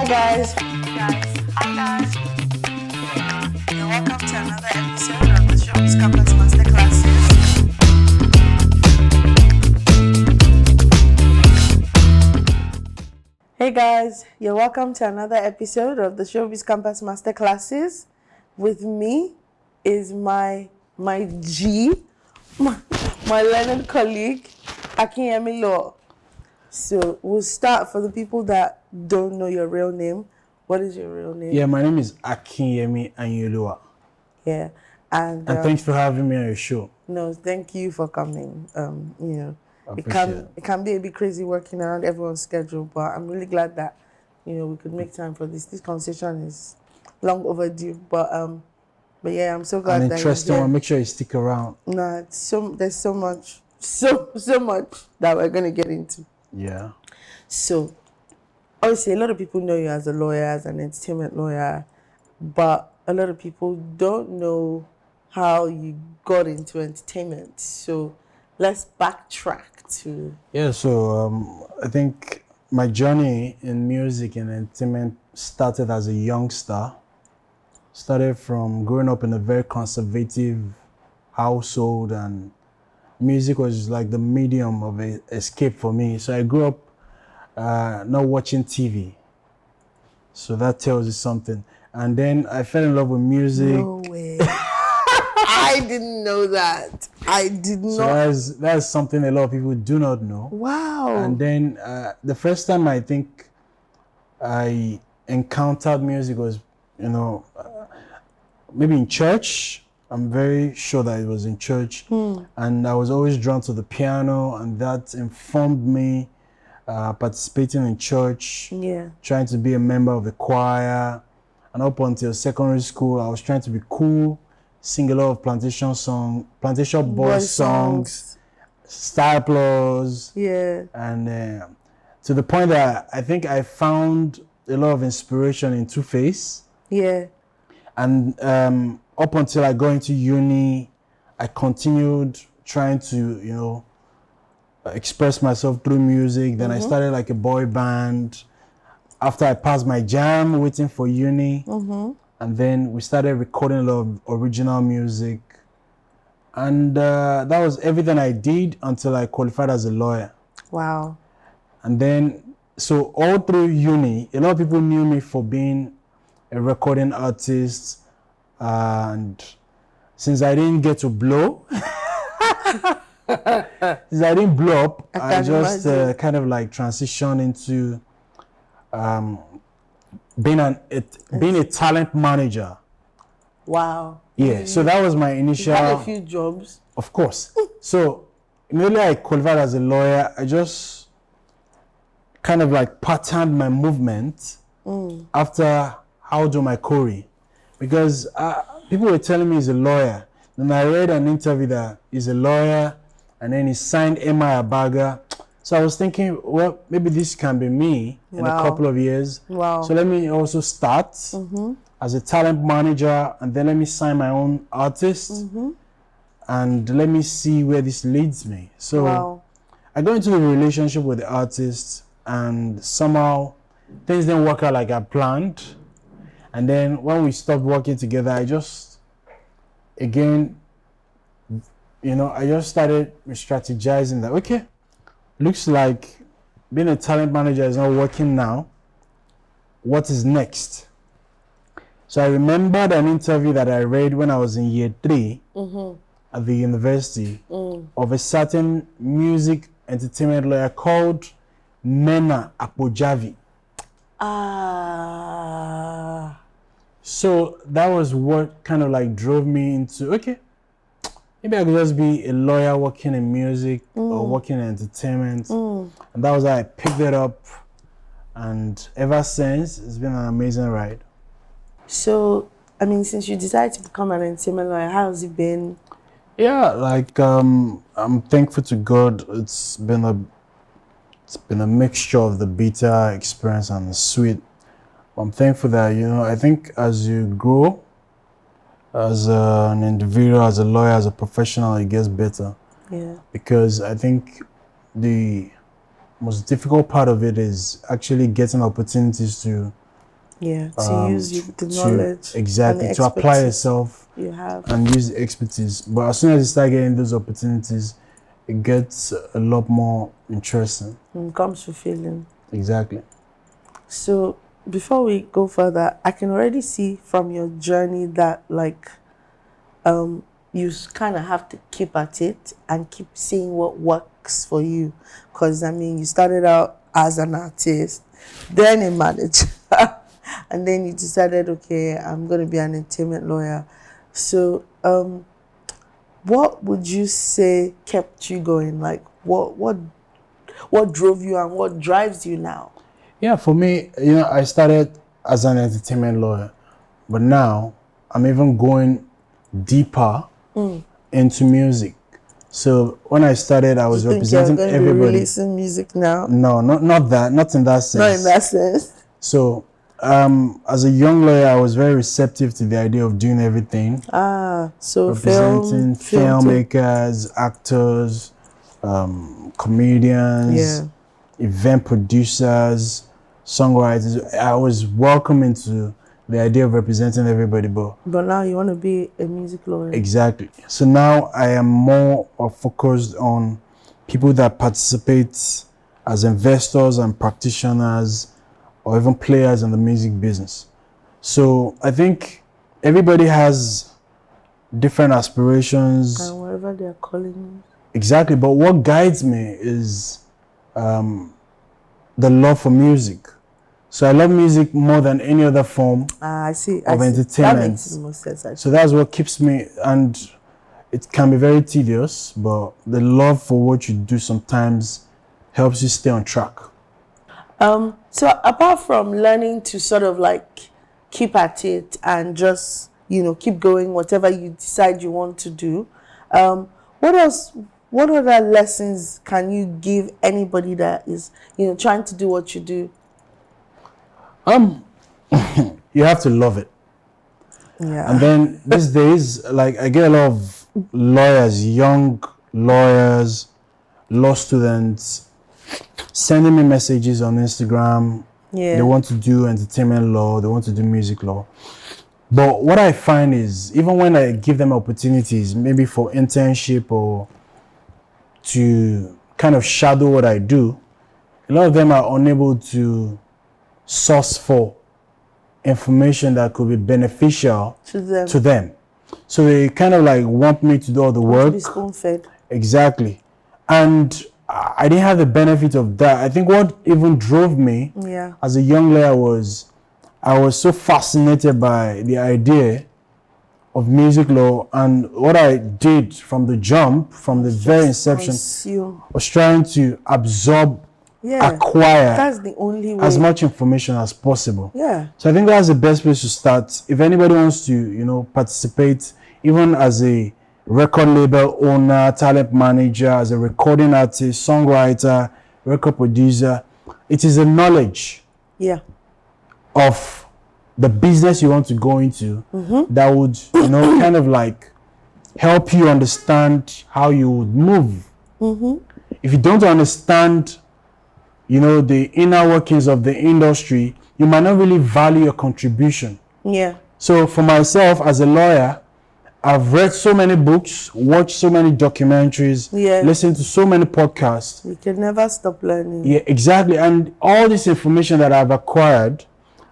Hi guys. Hi guys. You're welcome to another episode of the Showbiz Campus Masterclasses. Hey guys, you're welcome to another episode of the Showbiz Campus Masterclasses. With me is my G, my learned colleague, Akinyemi Law. So we'll start for the people that don't know your real name. What is your real name? Yeah, my name is Akinyemi Ayinoluwa. Yeah. And thanks for having me on your show. No, thank you for coming. I It appreciate can be a bit crazy working around everyone's schedule, but I'm really glad that we could make time for this. This conversation is long overdue, but yeah, I'm so glad An that interesting you're one. here. Make sure you stick around. Nah, there's so much that we're gonna get into. Yeah. So obviously, a lot of people know you as a lawyer, as an entertainment lawyer, but a lot of people don't know how you got into entertainment. So let's backtrack to... Yeah, so I think my journey in music and entertainment started as a youngster. Started from growing up in a very conservative household, and music was like the medium of escape for me. So I grew up not watching TV. So that tells you something. And then I fell in love with music. No way. I didn't know that. I did So not. that's something a lot of people do not know. Wow. And then the first time I think I encountered music was, maybe in church. I'm very sure that it was in church. And I was always drawn to the piano, and that informed me participating in church, Yeah. trying to be a member of the choir. And up until secondary school, I was trying to be cool, sing a lot of plantation boys songs, Star Plus. Yeah. And to the point that I think I found a lot of inspiration in Two-Face. Yeah. And up until I got into uni, I continued trying to, express myself through music. Then I started like a boy band. After I passed my jam, waiting for uni. And then we started recording a lot of original music. And that was everything I did until I qualified as a lawyer. Wow. And then, so all through uni, a lot of people knew me for being a recording artist. And since I didn't get to blow, since I didn't blow up, I just kind of like transitioned into being a talent manager. Wow. Yeah, so that was my initial... You had a few jobs. Of course. So immediately I qualified as a lawyer, I just kind of like patterned my movement after How Do My Corey. Because people were telling me he's a lawyer. Then I read an interview that he's a lawyer, and then he signed Emma Abaga. So I was thinking, well, maybe this can be me in a couple of years. Wow. So let me also start as a talent manager, and then let me sign my own artist, and let me see where this leads me. So I got into a relationship with the artist, and somehow things didn't work out like I planned. And then when we stopped working together, I just started strategizing that, okay, looks like being a talent manager is not working now. What is next? So I remembered an interview that I read when I was in year 3 at the university of a certain music entertainment lawyer called Mena Apojavi. So that was what kind of like drove me into, okay, maybe I could just be a lawyer working in music or working in entertainment. And that was how I picked it up. And ever since, it's been an amazing ride. So, I mean, since you decided to become an entertainment lawyer, how has it been? Yeah, like I'm thankful to God. It's been a mixture of the bitter experience and the sweet. I'm thankful that, I think as you grow as an individual, as a lawyer, as a professional, it gets better. Yeah. Because I think the most difficult part of it is actually getting opportunities to Yeah, to use the to knowledge. exactly and to apply expertise yourself you have. and use the expertise. But as soon as you start getting those opportunities, it gets a lot more interesting. It comes fulfilling. Exactly. So before we go further, I can already see from your journey that like you kind of have to keep at it and keep seeing what works for you. Because I mean, you started out as an artist, then a manager, and then you decided, okay, I'm going to be an entertainment lawyer. So what would you say kept you going? Like what drove you and what drives you now? Yeah, for me, I started as an entertainment lawyer, but now I'm even going deeper into music. So when I started, I was You think representing you're going to be everybody. releasing music now? No, not that, not in that sense. Not in that sense. So as a young lawyer, I was very receptive to the idea of doing everything. So Representing filmmakers, actors, comedians, event producers, songwriters. I was welcome into the idea of representing everybody, but now you want to be a music lawyer. exactly. So now I am more focused on people that participate as investors and practitioners or even players in the music business. So I think everybody has different aspirations. And whatever they are calling you. Exactly. But what guides me is the love for music. So I love music more than any other form I see. of entertainment. That makes the most sense, actually. So that's what keeps me, and it can be very tedious, but the love for what you do sometimes helps you stay on track. So apart from learning to sort of like keep at it and just, keep going, whatever you decide you want to do, what other lessons can you give anybody that is, trying to do what you do? You have to love it. Yeah. And then these days, like I get a lot of lawyers, young lawyers, law students, sending me messages on Instagram. Yeah. They want to do entertainment law, they want to do music law. But what I find is, even when I give them opportunities, maybe for internship or to kind of shadow what I do, a lot of them are unable to source for information that could be beneficial to them. So they kind of like want me to do all the work. To be spoon-fed. Exactly. And I didn't have the benefit of that. I think what even drove me as a young lawyer was I was so fascinated by the idea of music law, and what I did from the jump, from the very inception, was trying to absorb, acquire that's the only way. as much information as possible. Yeah. So I think that's the best place to start. If anybody wants to, participate, even as a record label owner, talent manager, as a recording artist, songwriter, record producer, it is a knowledge of the business you want to go into that would, kind of like help you understand how you would move. If you don't understand, the inner workings of the industry, you might not really value your contribution. Yeah. So for myself as a lawyer, I've read so many books, watched so many documentaries, listened to so many podcasts. You can never stop learning. Yeah, exactly. And all this information that I've acquired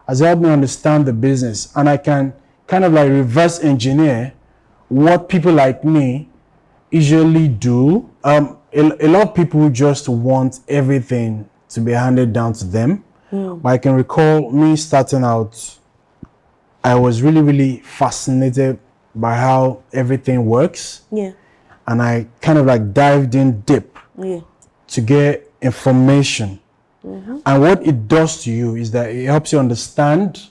has helped me understand the business. And I can kind of like reverse engineer what people like me usually do. A lot of people just want everything to be handed down to them. But I can recall me starting out, I was really, really fascinated by how everything works. Yeah. And I kind of like dived in deep to get information. And what it does to you is that it helps you understand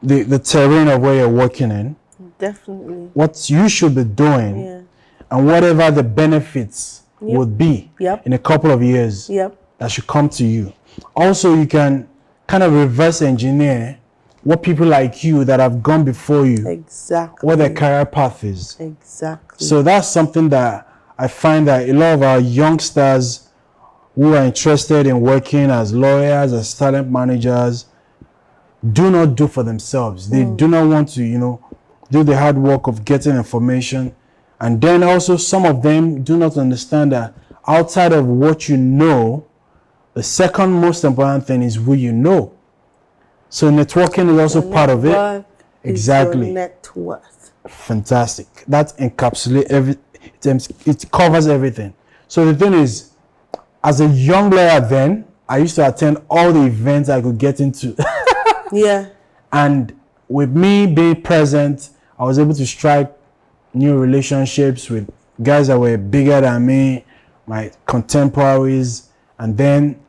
the terrain of where you're working in. Definitely. What you should be doing and whatever the benefits would be in a couple of years that should come to you. Also, you can kind of reverse engineer what people like you that have gone before you, what their career path is. Exactly. So that's something that I find that a lot of our youngsters who are interested in working as lawyers, as talent managers, do not do for themselves. They do not want to, do the hard work of getting information. And then also some of them do not understand that outside of what you know, the second most important thing is who you know. So networking is also part of it. Exactly. Your net worth. Fantastic. That encapsulates it covers everything. So the thing is, as a young lawyer then, I used to attend all the events I could get into. Yeah. And with me being present, I was able to strike new relationships with guys that were bigger than me, my contemporaries, and then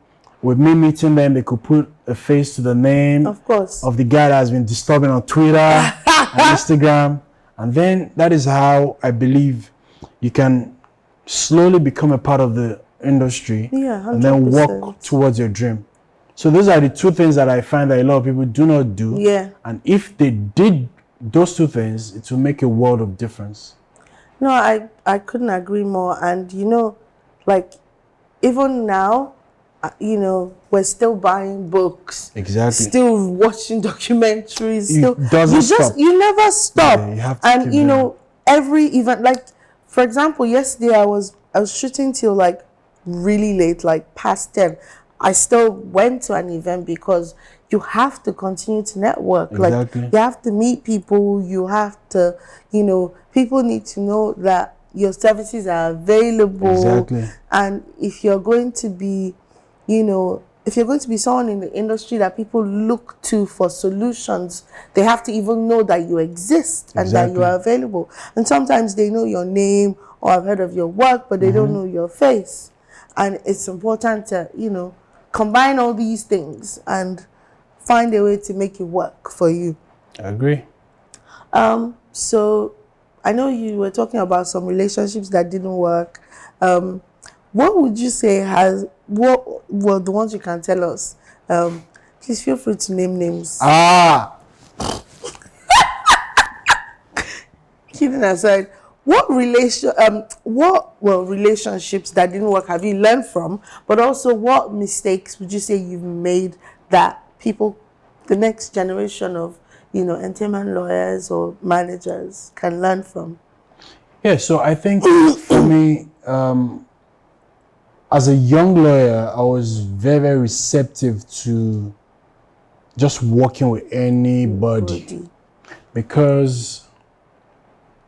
with me meeting them, they could put a face to the name of course of the guy that has been disturbing on Twitter and Instagram. And then that is how I believe you can slowly become a part of the industry, and then walk towards your dream. So those are the two things that I find that a lot of people do not do. Yeah. And if they did those two things, it will make a world of difference. No, I couldn't agree more. And like even now, we're still buying books. Exactly. Still watching documentaries. You never stop. Yeah, you have to and every event, like for example, yesterday I was shooting till like really late, like past 10. I still went to an event because you have to continue to network. Exactly. Like you have to meet people. You have to, people need to know that your services are available. Exactly. And if you're going to be, if you're going to be someone in the industry that people look to for solutions, they have to even know that you exist and that you are available. And sometimes they know your name or have heard of your work, but they don't know your face. And it's important to, combine all these things and find a way to make it work for you. I agree. So I know you were talking about some relationships that didn't work. What would you say what were the ones you can tell us? Please feel free to name names. Kidding aside, what relationships that didn't work have you learned from? But also, what mistakes would you say you've made that people, the next generation of, entertainment lawyers or managers can learn from? Yeah, so I think for me, as a young lawyer, I was very, very receptive to just working with anybody because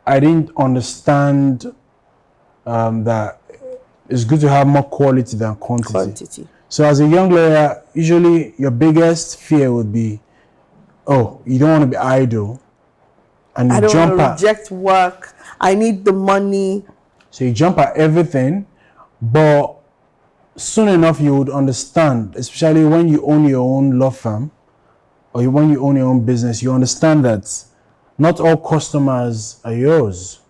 I didn't understand that it's good to have more quality than quantity. So as a young lawyer, usually your biggest fear would be, you don't want to be idle. And you I don't want to reject work. I need the money. So you jump at everything, but soon enough you would understand, especially when you own your own law firm or when you own your own business, you understand that not all customers are yours.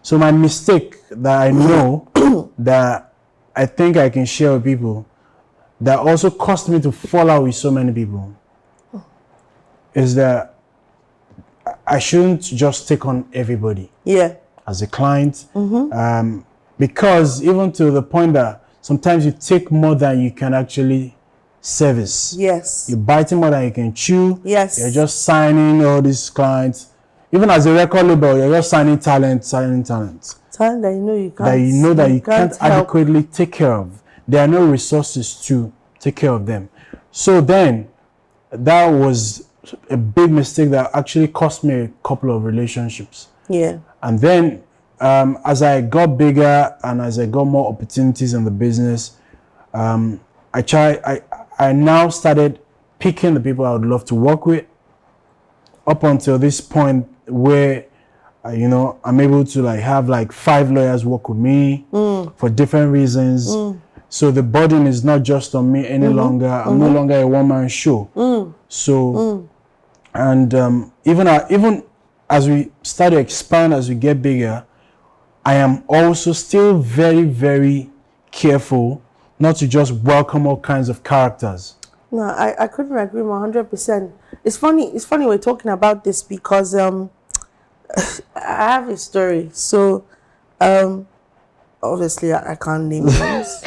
So my mistake that I know that I think I can share with people that also caused me to fall out with so many people is that I shouldn't just take on everybody as a client. Because even to the point that sometimes you take more than you can actually service. Yes. You're biting more than you can chew. Yes. You're just signing all these clients. Even as a record label, you're just signing talent. Talent that you can't adequately take care of. There are no resources to take care of them. So then, that was a big mistake that actually cost me a couple of relationships. Yeah. And then, as I got bigger and as I got more opportunities in the business, I now started picking the people I would love to work with up until this point where, I'm able to have 5 lawyers work with me for different reasons. So the burden is not just on me any longer. I'm no longer a one-man show. So, and even as we start to expand, as we get bigger, I am also still very, very careful not to just welcome all kinds of characters. No, I couldn't agree more 100%. It's funny we're talking about this because I have a story. So obviously I can't name names.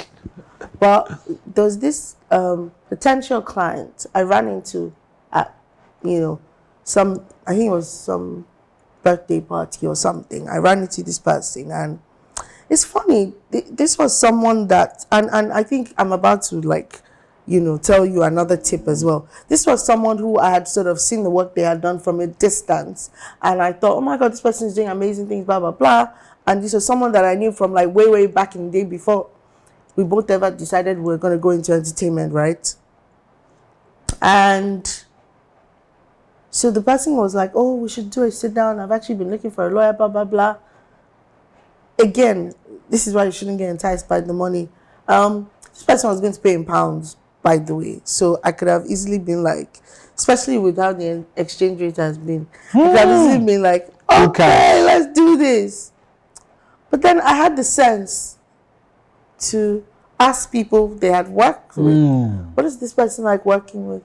But there's this potential client I ran into at you know, I think it was some birthday party or something. I ran into this person, and it's funny. This was someone that, and I think I'm about to, like, you know, tell you another tip as well. This was someone who I had sort of seen the work they had done from a distance, and I thought, oh my God, this person is doing amazing things, blah, blah, blah. And this was someone that I knew from like way back in the day before we both ever decided we were going to go into entertainment, right? And so the person was like, oh, we should do a sit down. I've actually been looking for a lawyer, blah, blah, blah. Again, this is why you shouldn't get enticed by the money. This person was going to pay in pounds, by the way. So I could have easily been like, especially with how the exchange rate has been, I could have easily been like, okay, let's do this. But then I had the sense to ask people they had worked with, what is this person like working with?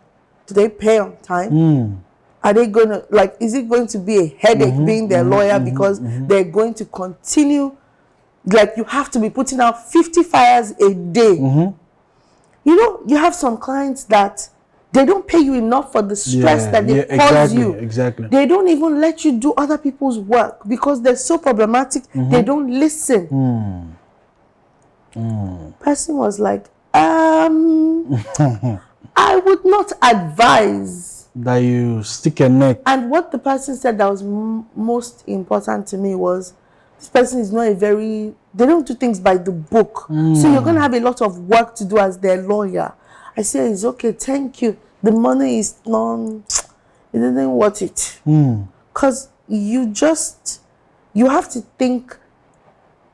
Do they pay on time? Are they going to, like, is it going to be a headache being their lawyer because they're going to continue, like, you have to be putting out 50 fires a day? You know, you have some clients that they don't pay you enough for the stress that they cause you. Exactly. They don't even let you do other people's work because they're so problematic. They don't listen. Person was like, I would not advise that you stick your neck. And what the person said that was most important to me was, this person is not they don't do things by the book. So you're going to have a lot of work to do as their lawyer. I said, it's okay, thank you. The money is it isn't worth it. Because you have to think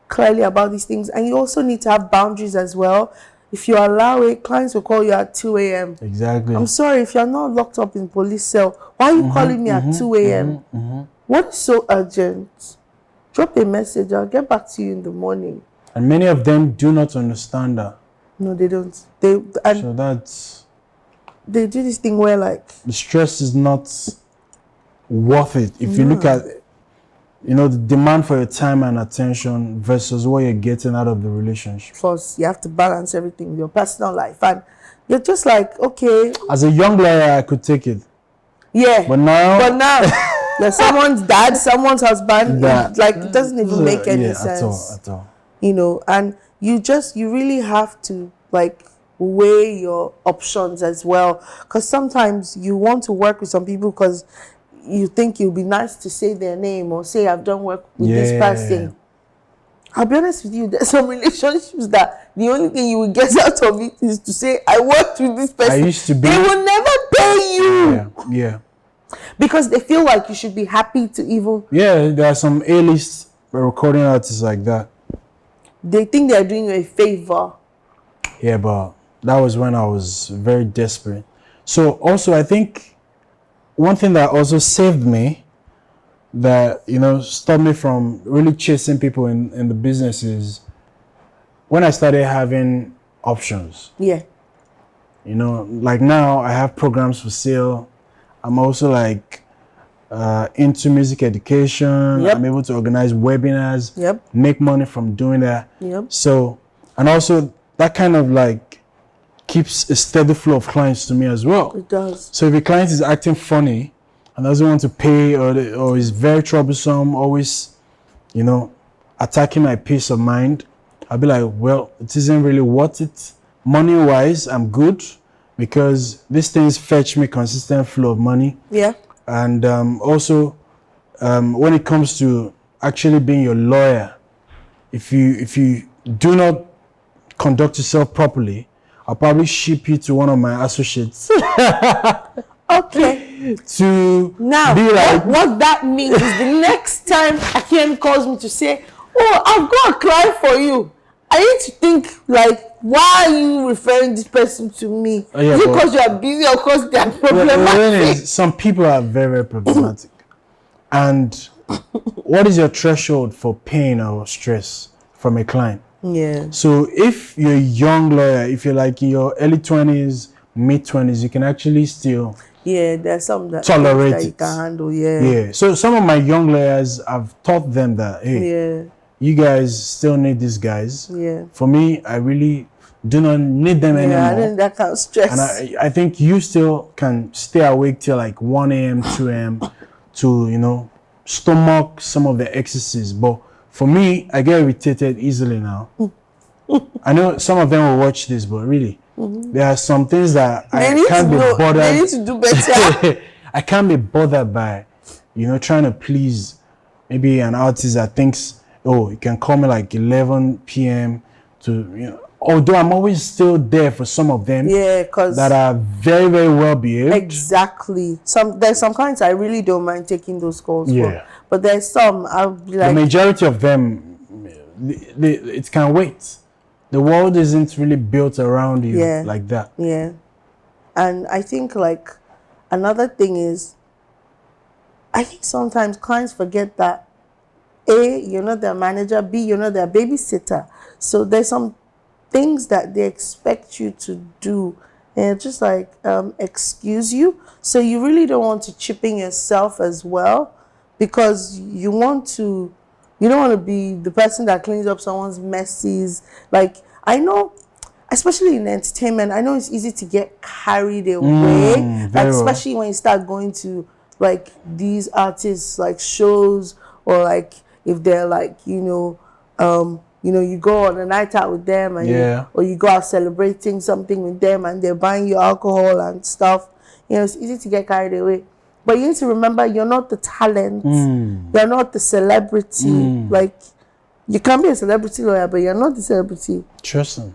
clearly about these things. And you also need to have boundaries as well. If you allow it, clients will call you at 2 a.m. Exactly. I'm sorry, if you're not locked up in police cell, why are you calling me at 2 a.m.? What is so urgent? Drop a message, I'll get back to you in the morning. And many of them do not understand that. No, they don't. They do this thing where, like, the stress is not worth it. If you look at, you know, the demand for your time and attention versus what you're getting out of the relationship. Plus, you have to balance everything with your personal life. And you're just like, okay. As a young lawyer, I could take it. Yeah. But now you're someone's dad, someone's husband. It doesn't even make any sense. At all. You know, and you really have to, like, weigh your options as well. Because sometimes you want to work with some people because you think it would be nice to say their name or say, I've done work with this person. I'll be honest with you, there's some relationships that the only thing you will get out of it is to say, I worked with this person. They will never pay you. Yeah. Because they feel like you should be happy to even... Yeah, there are some A-list recording artists like that. They think they're doing you a favor. Yeah, but that was when I was very desperate. So also, I think one thing that also saved me, that, you know, stopped me from really chasing people in the business is when I started having options. Yeah. You know, like now I have programs for sale. I'm also like into music education. I'm able to organize webinars, make money from doing that. So, and also that kind of like keeps a steady flow of clients to me as well. It does. So if a client is acting funny and doesn't want to pay or is very troublesome, always, you know, attacking my peace of mind, I'll be like, well, it isn't really worth it. Money-wise, I'm good because these things fetch me consistent flow of money. Yeah. And also, when it comes to actually being your lawyer, if you do not conduct yourself properly, I'll probably ship you to one of my associates. Okay. To now, be like, what that means is the next time Akinyemi calls me to say, oh, I'll go and cry for you, I need to think, like, why are you referring this person to me? Is it because you are busy or because they are problematic? Some people are very, very problematic. And what is your threshold for pain or stress from a client? Yeah. So if you're a young lawyer, if you're like in your early 20s, mid 20s, you can actually still there's some that tolerate that you can handle. Yeah. So some of my young lawyers, I've taught them that, hey, you guys still need these guys. Yeah. For me, I really do not need them anymore. I think that kind of stress. And I think you still can stay awake till like 1 a.m., 2 a.m. to, stomach some of the excesses. But for me, I get irritated easily now. I know some of them will watch this, but really, there are some things that I can't be bothered. They need to do better. I can't be bothered by, trying to please maybe an artist that thinks, oh, you can call me like 11 p.m. to, although I'm always still there for some of them, because that are very, very well behaved. Exactly. There's some clients I really don't mind taking those calls for, but there's some I'll be like, the majority of them, it can wait. The world isn't really built around you like that. Yeah, and I think like another thing is, I think sometimes clients forget that A, you're not their manager, B, you're not their babysitter. So there's some things that they expect you to do and just like excuse you. So you really don't want to chip in yourself as well, because you don't want to be the person that cleans up someone's messes. Like, I know, especially in entertainment, I know it's easy to get carried away, like, especially when you start going to like these artists like shows, or like if they're like you go on a night out with them, and or you go out celebrating something with them, and they're buying you alcohol and stuff. It's easy to get carried away, but you need to remember you're not the talent, you're not the celebrity. Like, you can be a celebrity lawyer, but you're not the celebrity. Interesting.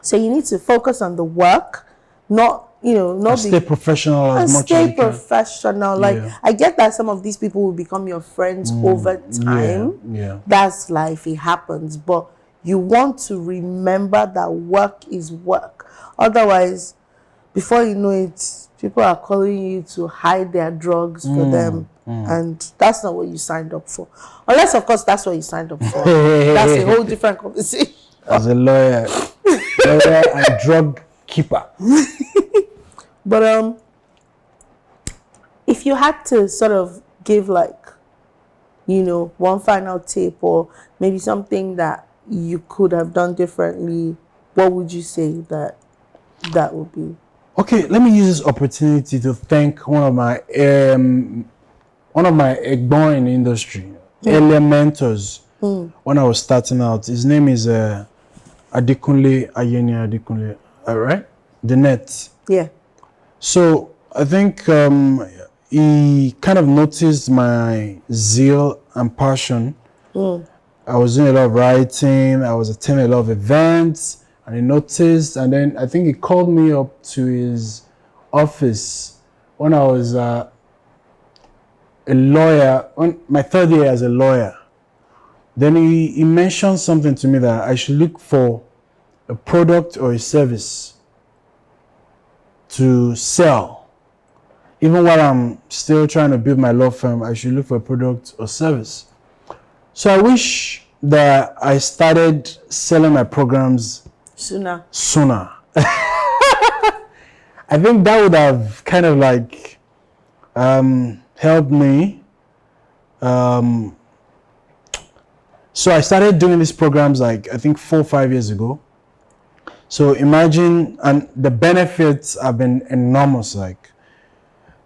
So you need to focus on the work, not stay professional as much as you can. Stay professional. Like, I get that some of these people will become your friends over time. Yeah. That's life. It happens. But you want to remember that work is work. Otherwise, before you know it, people are calling you to hide their drugs for them. And that's not what you signed up for. Unless, of course, that's what you signed up for. That's a whole different conversation. As a lawyer and drug keeper. But if you had to sort of give like, one final tip, or maybe something that you could have done differently, what would you say that would be? Okay, let me use this opportunity to thank one of my egbon in the industry, earlier mentors when I was starting out. His name is Akinyemi Ayinoluwa, all right? The net. Yeah. So I think he kind of noticed my zeal and passion. I was doing a lot of writing, I was attending a lot of events, and he noticed, and then I think he called me up to his office when I was a lawyer, my 3rd year as a lawyer. Then he mentioned something to me that I should look for a product or a service to sell. Even while I'm still trying to build my law firm, I should look for a product or service. So I wish that I started selling my programs sooner. I think that would have kind of like helped me. So I started doing these programs like I think 4 or 5 years ago. So imagine, and the benefits have been enormous. Like,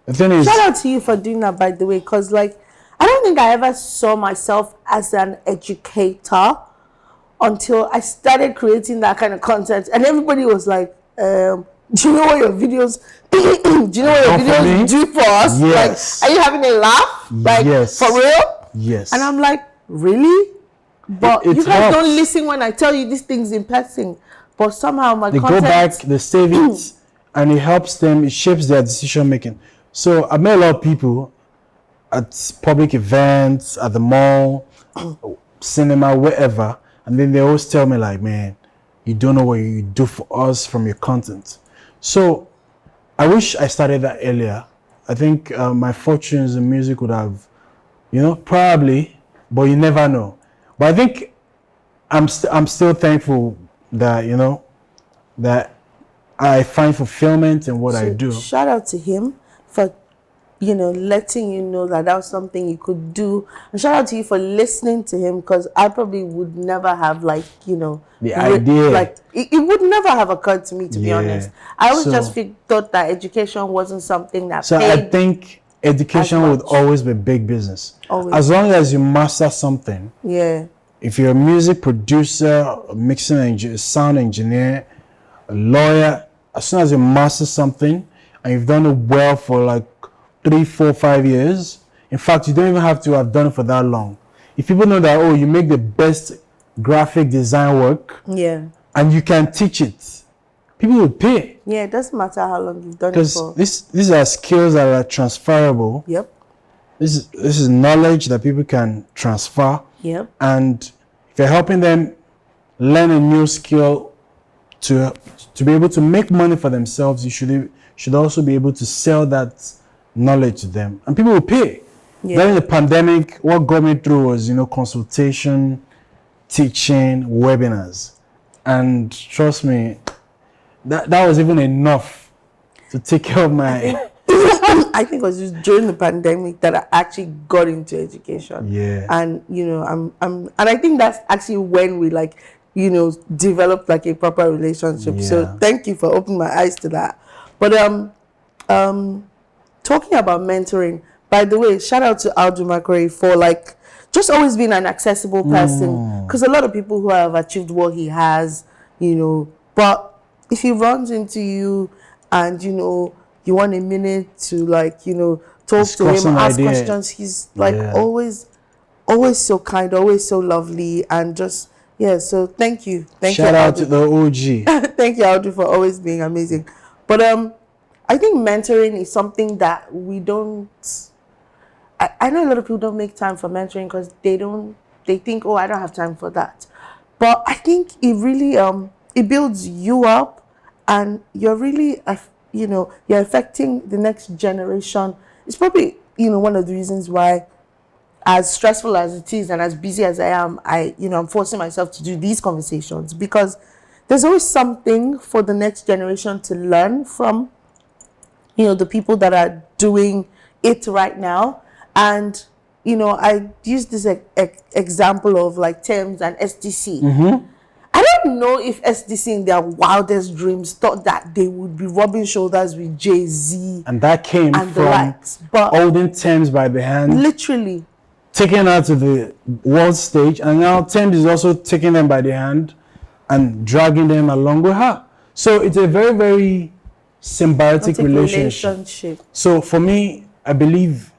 the thing is, shout out to you for doing that, by the way, because like I don't think I ever saw myself as an educator until I started creating that kind of content, and everybody was like, do you know what your videos do you know what your videos do for us? Yes. Like, are you having a laugh? Like, yes. For real? Yes. And I'm like, really? But you guys helps. don't listen when I tell you these things in person. But somehow my they content... go back, they save it, and it helps them, it shapes their decision making. So I met a lot of people at public events, at the mall, cinema, wherever, and then they always tell me like, man, you don't know what you do for us from your content. So I wish I started that earlier. I think my fortunes in music would have, probably, but you never know. But I think I'm still thankful that, that I find fulfillment in what I do. Shout out to him for letting you know that was something you could do. And shout out to you for listening to him, because I probably would never have the idea. Like it would never have occurred to me, to be honest. I always thought that education wasn't something that So I think education would always be big business. Always. As long as you master something. Yeah. If you're a music producer, a mixing engineer, sound engineer, a lawyer, as soon as you master something and you've done it well for like 3, 4, 5 years, in fact, you don't even have to have done it for that long. If people know that, you make the best graphic design work, and you can teach it, people will pay. Yeah, it doesn't matter how long you've done it for. Because these are skills that are transferable. Yep. This is knowledge that people can transfer. Yep. And if you're helping them learn a new skill to be able to make money for themselves, you should also be able to sell that knowledge to them, and people will pay. During the pandemic, what got me through was consultation, teaching, webinars, and trust me, that was even enough to take care of my. I think it was just during the pandemic that I actually got into education. Yeah. And and I think that's actually when we developed like a proper relationship. Yeah. So thank you for opening my eyes to that. But talking about mentoring, by the way, shout out to Aldo McRae for just always being an accessible person. Because a lot of people who have achieved what he has, but if he runs into you and you want a minute to talk to him, ask questions, he's always so kind, always so lovely, and just so thank you. Shout out to the OG. Thank you, Aldo, for always being amazing. But I think mentoring is something that we don't. I know a lot of people don't make time for mentoring because they think, I don't have time for that. But I think it really it builds you up, and you're really you're affecting the next generation. It's probably one of the reasons why, as stressful as it is and as busy as I am, I'm forcing myself to do these conversations, because there's always something for the next generation to learn from the people that are doing it right now. And I use this example of Thames and SDC. I don't know if SDC in their wildest dreams thought that they would be rubbing shoulders with Jay-Z. And that came from holding Thames by the hand. Literally. Taking her to the world stage. And now Thames is also taking them by the hand and dragging them along with her. So it's a very, very symbiotic relationship. So for me, I believe...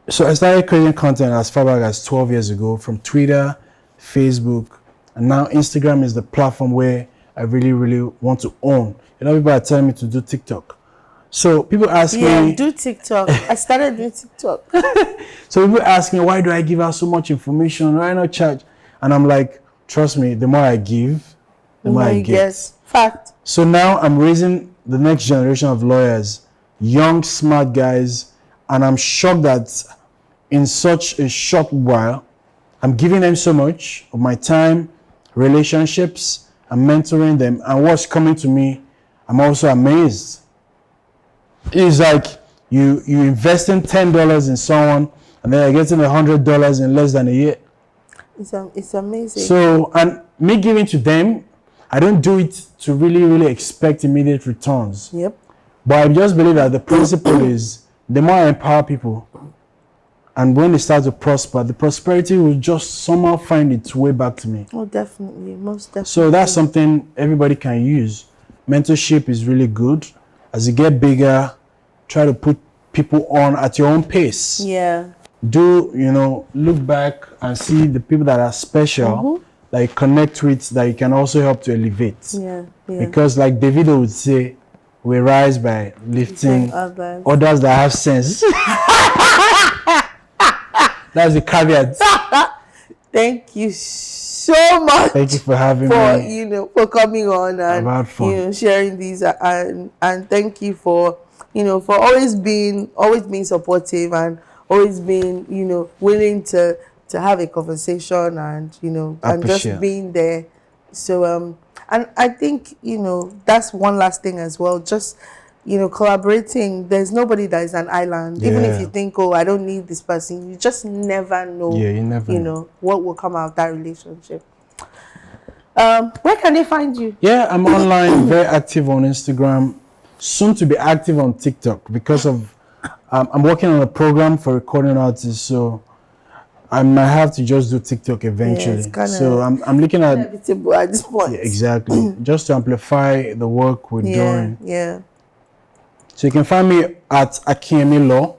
So I started creating content as far back as 12 years ago from Twitter, Facebook, and now Instagram is the platform where I really, really want to own. People are telling me to do TikTok. So people ask me... Yeah, do TikTok. I started doing TikTok. So people ask me, why do I give out so much information? Why not charge? And I'm like, trust me, the more I give, the more I get. Fact. So now I'm raising the next generation of lawyers, young, smart guys, and I'm shocked that in such a short while, I'm giving them so much of my time, relationships, and mentoring them. And what's coming to me, I'm also amazed. It's like you investing $10 in someone, and then you're getting $100 in less than a year. It's amazing. So, and me giving to them, I don't do it to really, really expect immediate returns. Yep. But I just believe that the principle is, the more I empower people, and when they start to prosper, the prosperity will just somehow find its way back to me. Oh, definitely. Most definitely. So that's something everybody can use. Mentorship is really good. As you get bigger, try to put people on at your own pace. Yeah. Look back and see the people that are special, that you connect with, that you can also help to elevate. Yeah. Because like Davido would say, we rise by lifting others that have sense. That's the caveat. Thank you so much. Thank you for having me. For coming on and sharing these, and thank you for for always being supportive and always being willing to have a conversation and and just being there. So and I think that's one last thing as well. Just collaborating, there's nobody that is an island. Even if Yeah. you think, oh, I don't need this person, you just never know. Yeah, you never know. What will come out of that relationship. Where can they find you? Yeah, I'm online, very active on Instagram, soon to be active on TikTok because of I'm working on a program for recording artists, so I might have to just do TikTok eventually. it's kinda so I'm looking at inevitable at this point. yeah, exactly just to amplify the work we're doing. Yeah. So you can find me at AKINYEMI LAW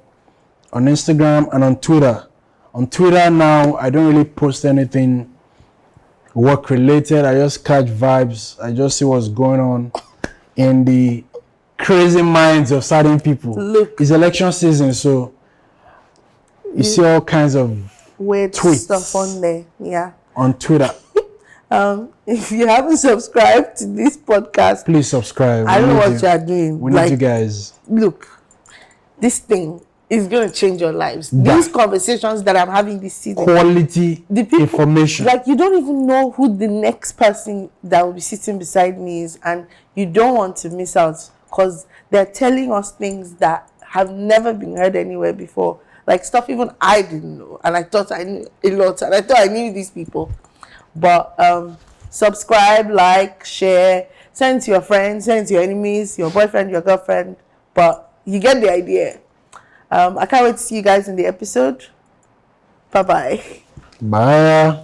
on Instagram and on Twitter. On Twitter now, I don't really post anything work related. I just catch vibes. I just see what's going on in the crazy minds of certain people. Look. It's election season, so you see all kinds of Weird tweets stuff on there. Yeah. on Twitter. If you haven't subscribed to this podcast, Please subscribe. I don't know We need what you are doing. We need you guys. Look, this thing is going to change your lives. Yeah. These conversations that I'm having this season, Quality the people, information. like, you don't even know who the next person that will be sitting beside me is, and you don't want to miss out because they're telling us things that have never been heard anywhere before, like stuff even I didn't know, and I thought I knew a lot, and I thought I knew these people. But subscribe, like, share, send to your friends, send to your enemies, your boyfriend, your girlfriend, but you get the idea. I can't wait to see you guys in the episode. Bye-bye. Bye.